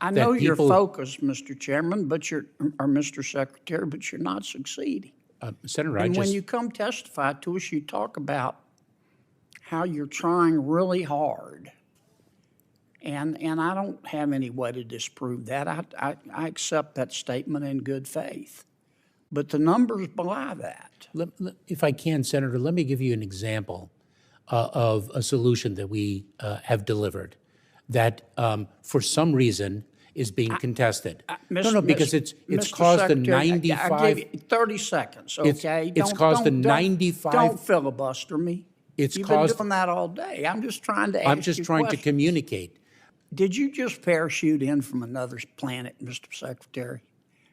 I know you're people, focused, Mr. Chairman, or Mr. Secretary, but you're not succeeding. Senator, And when you come testify to us, you talk about how you're trying really hard. And I don't have any way to disprove that. I accept that statement in good faith. But the numbers belie that. if I can, Senator, let me give you an example of a solution that we have delivered that for some reason is being contested. Because it's Mr. caused the Secretary, 95. I give you 30 seconds, okay? It's caused the 95. Don't filibuster me. It's You've caused. been doing that all day. I'm just trying to ask you I'm just trying to questions. communicate. Did you just parachute in from another planet, Mr. Secretary?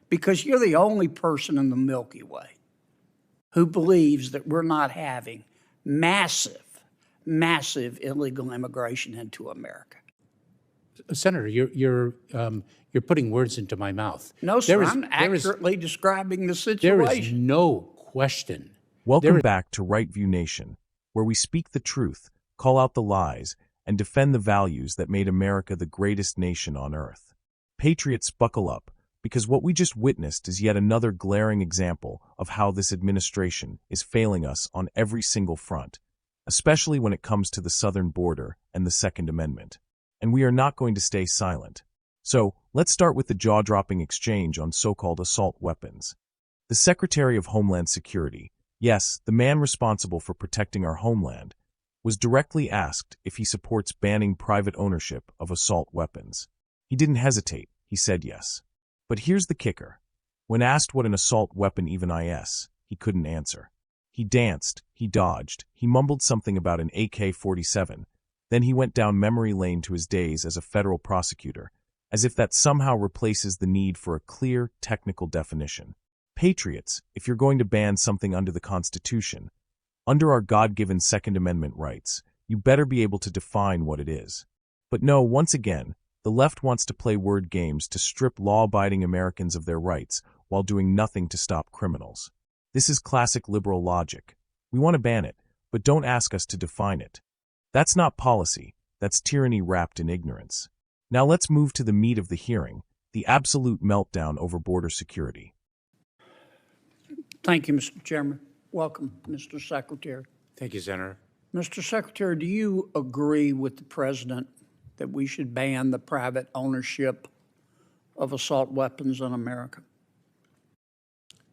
Because you're the only person in the Milky Way who believes that we're not having massive illegal immigration into America. Senator, you're putting words into my mouth. No, sir, I'm accurately describing the situation. There is no question. Welcome back to Right View Nation, where we speak the truth, call out the lies, and defend the values that made America the greatest nation on earth. Patriots, buckle up, because what we just witnessed is yet another glaring example of how this administration is failing us on every single front, especially when it comes to the southern border and the Second Amendment. And we are not going to stay silent. So, let's start with the jaw-dropping exchange on so-called assault weapons. The Secretary of Homeland Security, yes, the man responsible for protecting our homeland, was directly asked if he supports banning private ownership of assault weapons. He didn't hesitate, he said yes. But here's the kicker. When asked what an assault weapon even is, he couldn't answer. He danced, he dodged, he mumbled something about an AK-47, then he went down memory lane to his days as a federal prosecutor, as if that somehow replaces the need for a clear, technical definition. Patriots, if you're going to ban something under the Constitution, under our God-given Second Amendment rights, you better be able to define what it is. But no, once again, the left wants to play word games to strip law-abiding Americans of their rights while doing nothing to stop criminals. This is classic liberal logic. We want to ban it, but don't ask us to define it. That's not policy, that's tyranny wrapped in ignorance. Now let's move to the meat of the hearing, the absolute meltdown over border security. Thank you, Mr. Chairman. Welcome, Mr. Secretary. Thank you, Senator. Mr. Secretary, do you agree with the President that we should ban the private ownership of assault weapons in America?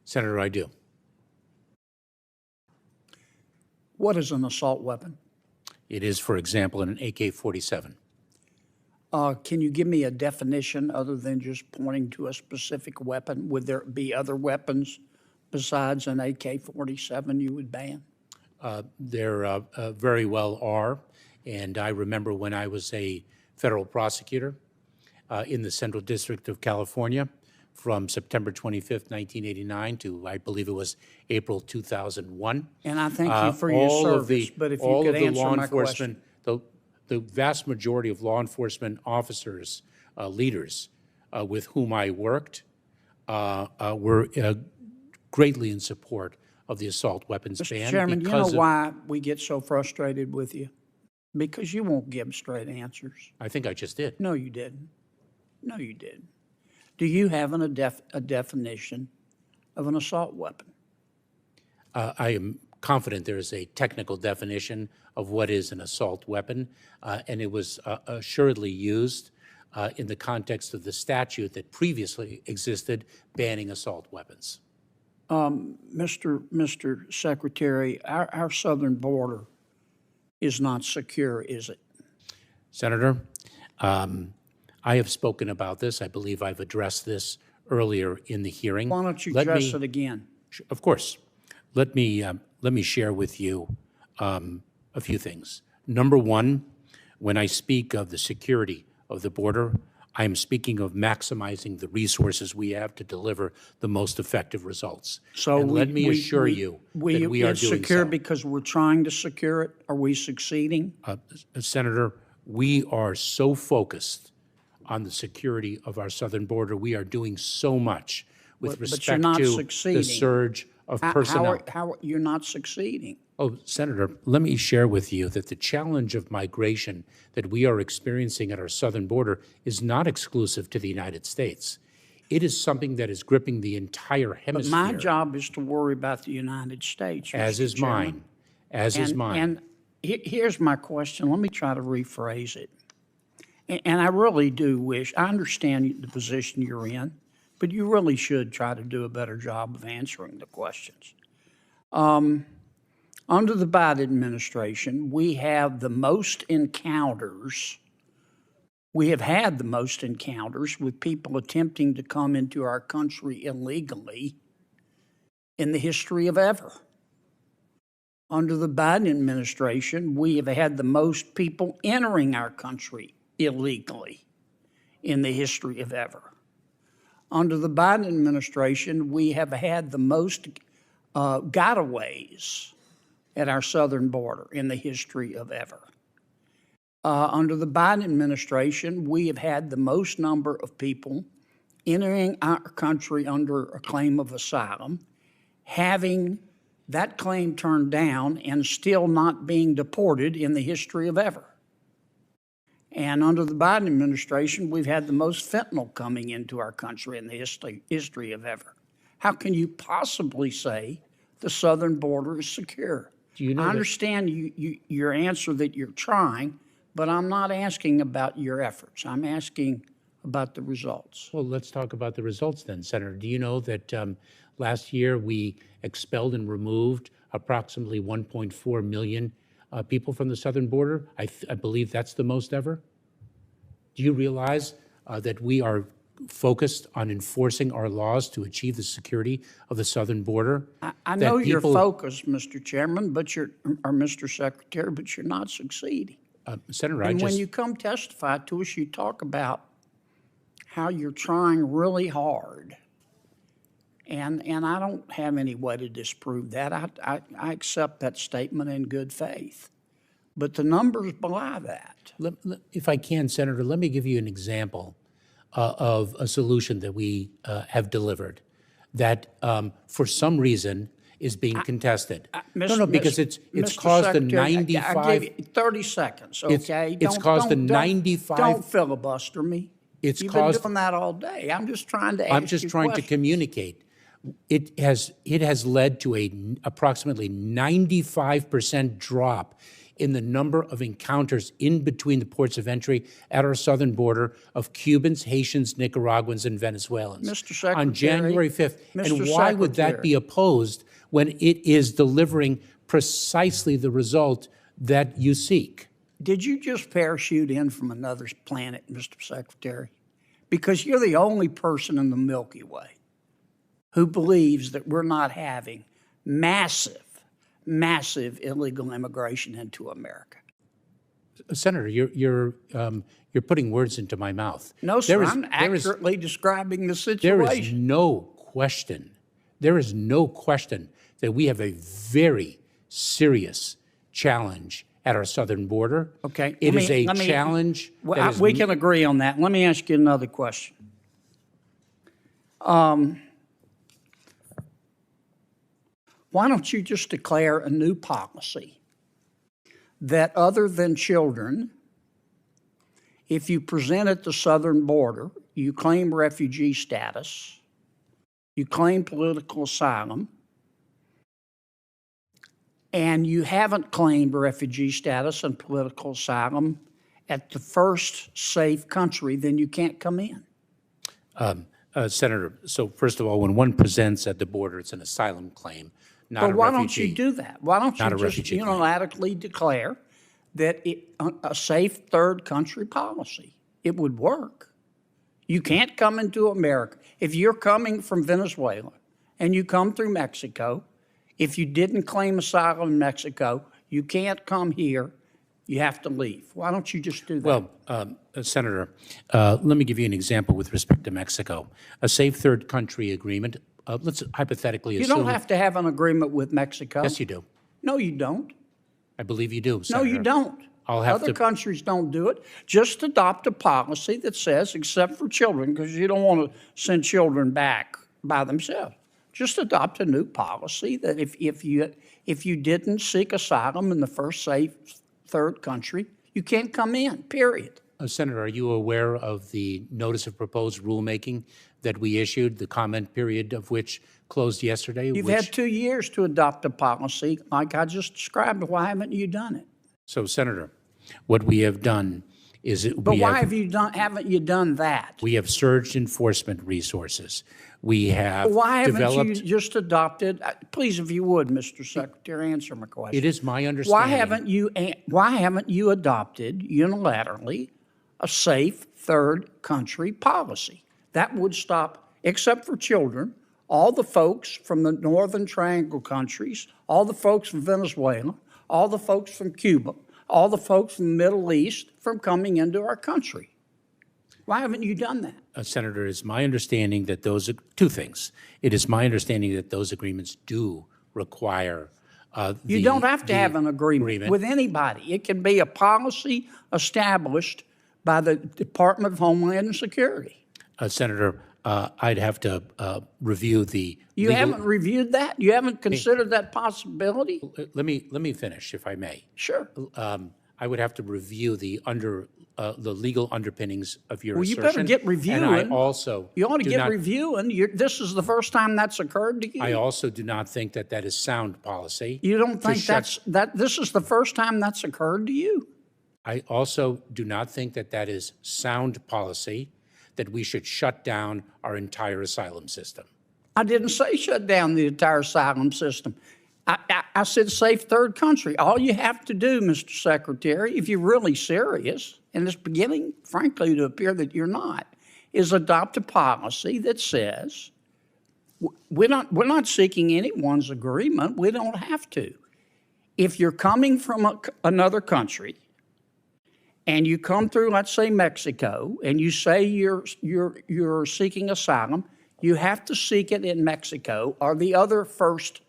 Senator, I do. What is an assault weapon? It is, for example, an AK-47. Can you give me a definition other than just pointing to a specific weapon? Would there be other weapons besides an AK-47 you would ban? There very well are. And I remember when I was a federal prosecutor in the Central District of California from September 25th, 1989 to, I believe it was April 2001. And I thank you for your service, but if you could answer my question. The vast majority of law enforcement officers, leaders with whom I worked were greatly in support of the assault weapons ban. Mr. Chairman, you know why we get so frustrated with you? Because you won't give straight answers. I think I just did. No, you didn't. No, you didn't. Do you have a definition of an assault weapon? I am confident there is a technical definition of what is an assault weapon, and it was assuredly used in the context of the statute that previously existed banning assault weapons. Mr. Secretary, our southern border is not secure, is it? Senator, I have spoken about this. I believe I've addressed this earlier in the hearing. Why don't you address it again? Of course. Let me share with you a few things. Number one, when I speak of the security of the border, I am speaking of maximizing the resources we have to deliver the most effective results. So and let me assure you that we are doing secure so. Because we're trying to secure it. Are we succeeding? Senator, we are so focused on the security of our southern border. We are doing so much with respect to the surge of personnel. How you're not succeeding? Oh, Senator, let me share with you that the challenge of migration that we are experiencing at our southern border is not exclusive to the United States. It is something that is gripping the entire But hemisphere. my job is to worry about the United States, As Mr. is Chairman. mine. As is mine. And here's my question. Let me try to rephrase it. And I really do wish, I understand the position you're in, but you really should try to do a better job of answering the questions. Under the Biden administration, we have the most encounters, we have had the most encounters with people attempting to come into our country illegally in the history of ever. Under the Biden administration, we have had the most people entering our country illegally in the history of ever. Under the Biden administration, we have had the most gotaways at our southern border in the history of ever. Under the Biden administration, we have had the most number of people entering our country under a claim of asylum, having that claim turned down and still not being deported in the history of ever. And under the Biden administration, we've had the most fentanyl coming into our country in the history of ever. How can you possibly say the southern border is secure? Do you know I that- understand your answer that you're trying, but I'm not asking about your efforts. I'm asking about the results. Well, let's talk about the results then, Senator. Do you know that last year we expelled and removed approximately 1.4 million people from the southern border? I believe that's the most ever. Do you realize that we are focused on enforcing our laws to achieve the security of the southern border? I That know you're people- focused, Mr. Chairman, or Mr. Secretary, but you're not succeeding. Senator, And when you come testify to us, you talk about how you're trying really hard. And I don't have any way to disprove that. I accept that statement in good faith. But the numbers belie that. If I can, Senator, let me give you an example of a solution that we have delivered that for some reason is being contested. No, because it's Mr. caused the Secretary, I 95. give you 30 seconds, okay? It's caused the 95 Don't filibuster me. It's You've caused- been doing that all day. I'm just trying to ask I'm just you trying to questions. communicate. It has led to approximately 95% drop in the number of encounters in between the ports of entry at our southern border of Cubans, Haitians, Nicaraguans, and Venezuelans. Mr. Secretary, on January 5th. And Mr. why would that Secretary. be opposed when it is delivering precisely the result that you seek? Did you just parachute in from another planet, Mr. Secretary? Because you're the only person in the Milky Way who believes that we're not having massive illegal immigration into America. Senator, you're putting words into my mouth. No, sir, There is- I'm there is- accurately describing the There is situation. no question. There is no question that we have a very serious challenge at our southern border. Okay, It let is me- a let me- challenge Well, that is we can agree on that. Let me ask you another question. Why don't you just declare a new policy that other than children, if you present at the southern border, you claim refugee status, you claim political asylum, and you haven't claimed refugee status and political asylum at the first safe country, then you can't come in. Senator, so first of all, when one presents at the border, it's an asylum claim, not a But why refugee. don't you do that? Why don't Not you a just refugee claim. unilaterally declare that a safe third country policy? It would work. You can't come into America. If you're coming from Venezuela and you come through Mexico, if you didn't claim asylum in Mexico, you can't come here. You have to leave. Why don't you just do that? Well, Senator, let me give you an example with respect to Mexico. A safe third country agreement, let's hypothetically you assume. don't have to have an agreement with Mexico. Yes, you do. No, you don't. I believe you do, No, Senator. you don't. I'll have Other to- countries don't do it. Just adopt a policy that says, except for children, because you don't want to send children back by themselves. Just adopt a new policy that if you didn't seek asylum in the first safe third country, you can't come in, period. Senator, are you aware of the notice of proposed rulemaking that we issued, the comment period of which closed yesterday? You've had 2 years to adopt a policy like I just described. Why haven't you done it? So, Senator, what we have done is But why haven't you done that? we have surged enforcement resources. We have Why haven't developed. you just adopted, please, if you would, Mr. Secretary, answer my question. It is my understanding. Why haven't you adopted unilaterally a safe third country policy? That would stop, except for children, all the folks from the Northern Triangle countries, all the folks from Venezuela, all the folks from Cuba, all the folks from the Middle East from coming into our country. Why haven't you done that? Senator, it is my understanding that those are two things. It is my understanding that those agreements do require You don't have to have an agreement with anybody. It can be a policy established by the Department of Homeland Security. Senator, I'd have to review the. You haven't reviewed that? You haven't considered that possibility? Let me finish, if I may. Sure. I would have to review the legal underpinnings of your Well, you assertion. better get reviewing. And I also You ought to do get not- reviewing. This is the first time that's occurred to you. I also do not think that that is sound policy. You don't think shut- this is the first time that's occurred to you? I also do not think that that is sound policy, that we should shut down our entire asylum system. I didn't say shut down the entire asylum system. I said safe third country. All you have to do, Mr. Secretary, if you're really serious, and it's beginning, frankly, to appear that you're not, is adopt a policy that says we're not seeking anyone's agreement. We don't have to. If you're coming from another country and you come through, let's say, Mexico, and you say you're seeking asylum, you have to seek it in Mexico or the other first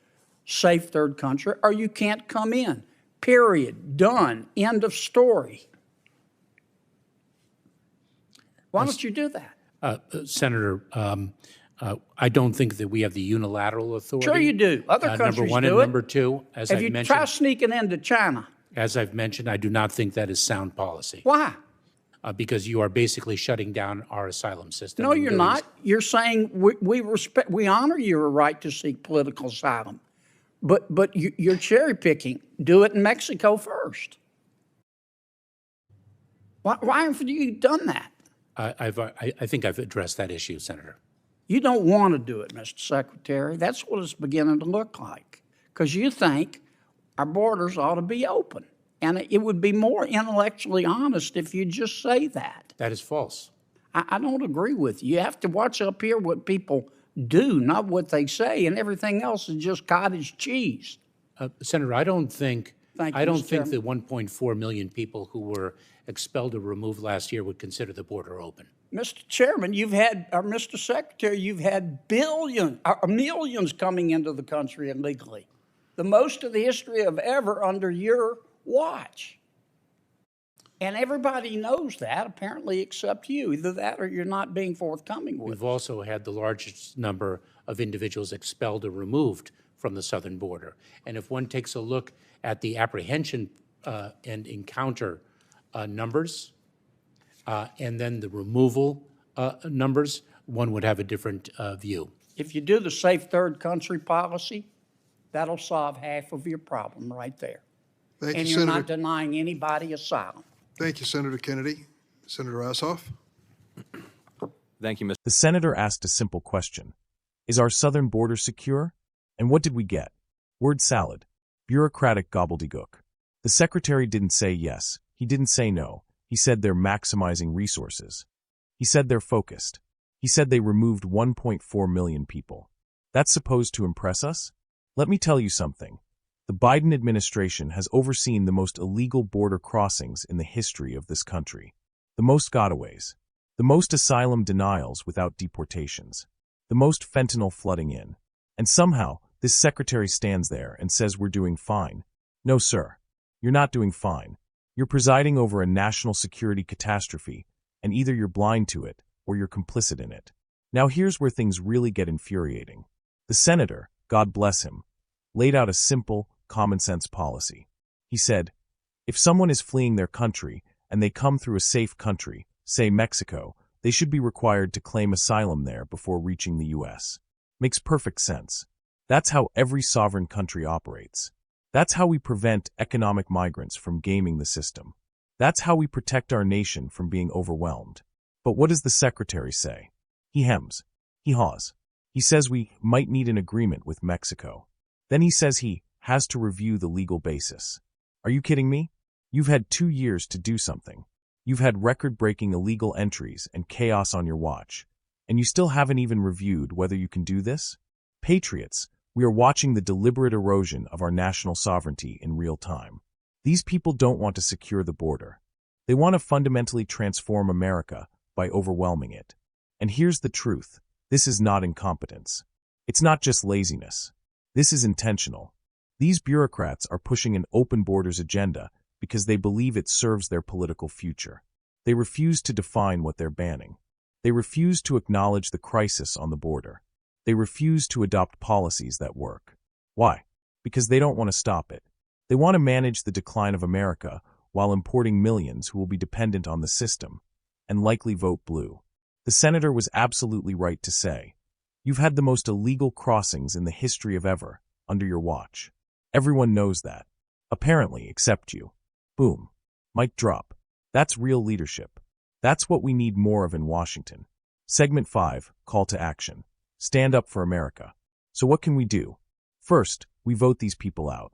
safe third country, or you can't come in. Period. Done. End of story. Why don't you do that? Senator, I don't think that we have the unilateral authority. Sure you do. Other countries Number one do and it. number two, as Have I've you mentioned, tried sneaking into China? as I've mentioned, I do not think that is sound policy. Why? Because you are basically shutting down our asylum system. No, and you're doing- not. You're saying we honor your right to seek political asylum, but you're cherry picking. Do it in Mexico first. Why haven't you done that? I think I've addressed that issue, Senator. You don't want to do it, Mr. Secretary. That's what it's beginning to look like, because you think our borders ought to be open. And it would be more intellectually honest if you just say that. That is false. I don't agree with you. You have to watch up here what people do, not what they say, and everything else is just cottage cheese. Senator, I don't think Thank you, I don't Mr. think Chairman. the 1.4 million people who were expelled or removed last year would consider the border open. Mr. Chairman, Mr. Secretary, you've had millions coming into the country illegally. The most of the history of ever under your watch. And everybody knows that, apparently, except you. Either that or you're not being forthcoming with We've also had the largest number of individuals expelled or removed from the southern border. And if one takes a look at the apprehension and encounter numbers, and then the removal numbers, one would have a different view. If you do the safe third country policy, that'll solve half of your problem right there. Thank And you, you're Senator. not denying anybody asylum. Thank you, Senator Kennedy. Senator Ossoff. Thank you, Mr. The senator asked a simple question. Is our southern border secure? And what did we get? Word salad. Bureaucratic gobbledygook. The secretary didn't say yes. He didn't say no. He said they're maximizing resources. He said they're focused. He said they removed 1.4 million people. That's supposed to impress us? Let me tell you something. The Biden administration has overseen the most illegal border crossings in the history of this country. The most gotaways. The most asylum denials without deportations. The most fentanyl flooding in. And somehow, this secretary stands there and says we're doing fine. No, sir. You're not doing fine. You're presiding over a national security catastrophe, and either you're blind to it or you're complicit in it. Now here's where things really get infuriating. The senator, God bless him, laid out a simple, common-sense policy. He said, if someone is fleeing their country and they come through a safe country, say Mexico, they should be required to claim asylum there before reaching the U.S. Makes perfect sense. That's how every sovereign country operates. That's how we prevent economic migrants from gaming the system. That's how we protect our nation from being overwhelmed. But what does the secretary say? He hems. He haws. He says we might need an agreement with Mexico. Then he says he has to review the legal basis. Are you kidding me? You've had 2 years to do something. You've had record-breaking illegal entries and chaos on your watch, and you still haven't even reviewed whether you can do this? Patriots, we are watching the deliberate erosion of our national sovereignty in real time. These people don't want to secure the border. They want to fundamentally transform America by overwhelming it. And here's the truth. This is not incompetence. It's not just laziness. This is intentional. These bureaucrats are pushing an open borders agenda because they believe it serves their political future. They refuse to define what they're banning. They refuse to acknowledge the crisis on the border. They refuse to adopt policies that work. Why? Because they don't want to stop it. They want to manage the decline of America while importing millions who will be dependent on the system and likely vote blue. The senator was absolutely right to say, you've had the most illegal crossings in the history of ever under your watch. Everyone knows that. Apparently, except you. Boom. Mic drop. That's real leadership. That's what we need more of in Washington. Segment 5, Call to Action. Stand up for America. So what can we do? First, we vote these people out.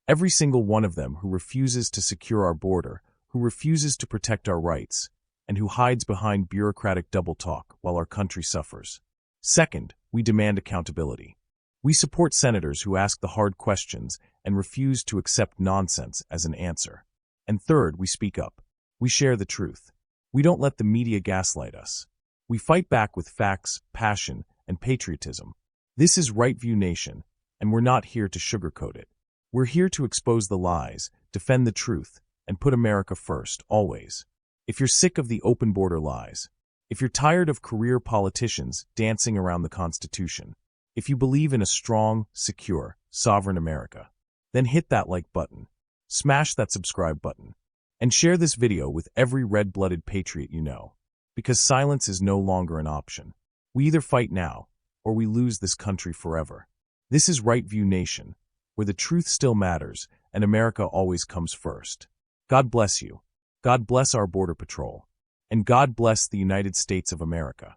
Every single one of them who refuses to secure our border, who refuses to protect our rights, and who hides behind bureaucratic double talk while our country suffers. Second, we demand accountability. We support senators who ask the hard questions and refuse to accept nonsense as an answer. And third, we speak up. We share the truth. We don't let the media gaslight us. We fight back with facts, passion, and patriotism. This is Right View Nation, and we're not here to sugarcoat it. We're here to expose the lies, defend the truth, and put America first, always. If you're sick of the open border lies, if you're tired of career politicians dancing around the Constitution, if you believe in a strong, secure, sovereign America, then hit that like button, smash that subscribe button, and share this video with every red-blooded patriot you know, because silence is no longer an option. We either fight now, or we lose this country forever. This is Right View Nation, where the truth still matters and America always comes first. God bless you. God bless our Border Patrol. And God bless the United States of America.